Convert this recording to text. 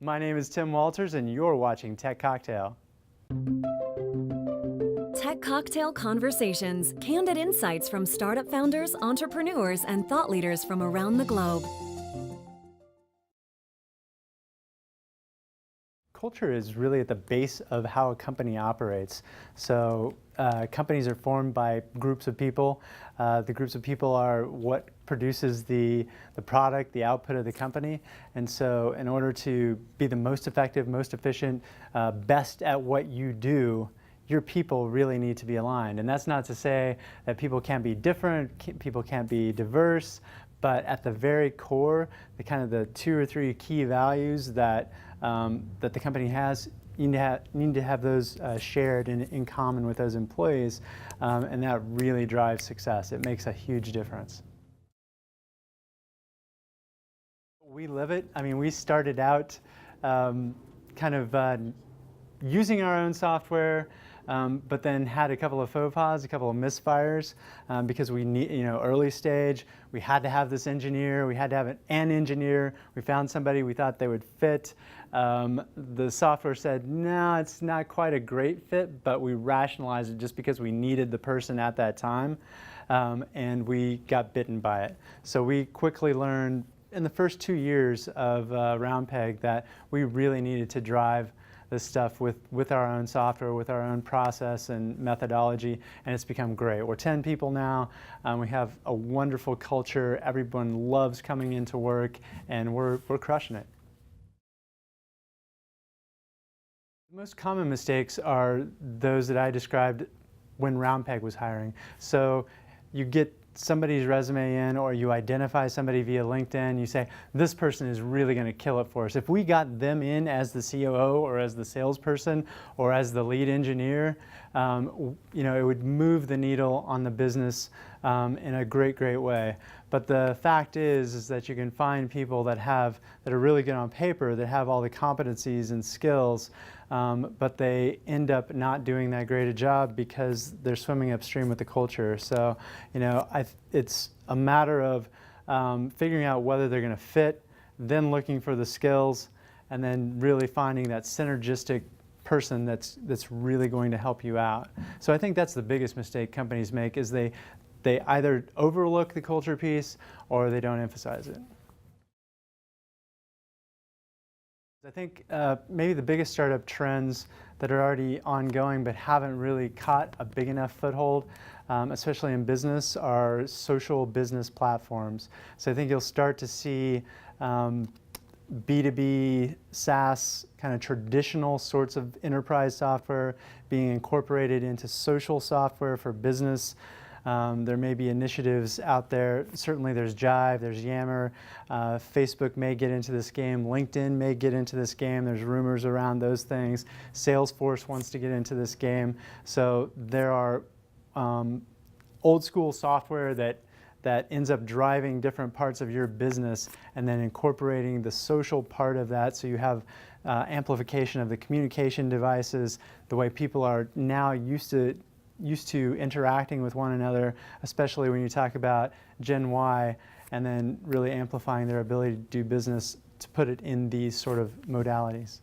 My name is Tim Wolters, and you're watching Tech Cocktail. Tech Cocktail Conversations, candid insights from startup founders, entrepreneurs, and thought leaders from around the globe. Culture is really at the base of how a company operates. So companies are formed by groups of people. The groups of people are what produces the product, the output of the company. And so in order to be the most effective, most efficient, best at what you do, your people really need to be aligned. And that's not to say that people can't be different, people can't be diverse, but at the very core, the 2 or 3 key values that that the company has, you need to have those shared in common with those employees, and that really drives success. It makes a huge difference. We live it. I mean, we started out using our own software, but then had a couple of faux pas, a couple of misfires, because we need, early stage, we had to have this engineer, we had to have an engineer. We found somebody we thought they would fit. The software said, no, it's not quite a great fit, but we rationalized it just because we needed the person at that time, and we got bitten by it. So we quickly learned in the first 2 years of RoundPegg that we really needed to drive this stuff with our own software, with our own process and methodology, and it's become great. We're 10 people now. We have a wonderful culture. Everyone loves coming into work, and we're crushing it. The most common mistakes are those that I described when RoundPegg was hiring. So you get somebody's resume in, or you identify somebody via LinkedIn, you say, this person is really going to kill it for us. If we got them in as the COO or as the salesperson or as the lead engineer, it would move the needle on the business in a great way. But the fact is that you can find people that are really good on paper, that have all the competencies and skills, but they end up not doing that great a job because they're swimming upstream with the culture. So, it's a matter of figuring out whether they're going to fit, then looking for the skills, and then really finding that synergistic person that's really going to help you out. So I think that's the biggest mistake companies make, is they either overlook the culture piece or they don't emphasize it. I think maybe the biggest startup trends that are already ongoing but haven't really caught a big enough foothold, especially in business, are social business platforms. So I think you'll start to see B2B, SaaS, kind of traditional sorts of enterprise software being incorporated into social software for business. There may be initiatives out there. Certainly there's Jive, there's Yammer. Facebook may get into this game. LinkedIn may get into this game. There's rumors around those things. Salesforce wants to get into this game. So there are old school software that ends up driving different parts of your business and then incorporating the social part of that, so you have amplification of the communication devices, the way people are now used to interacting with one another, especially when you talk about Gen Y, and then really amplifying their ability to do business, to put it in these sort of modalities.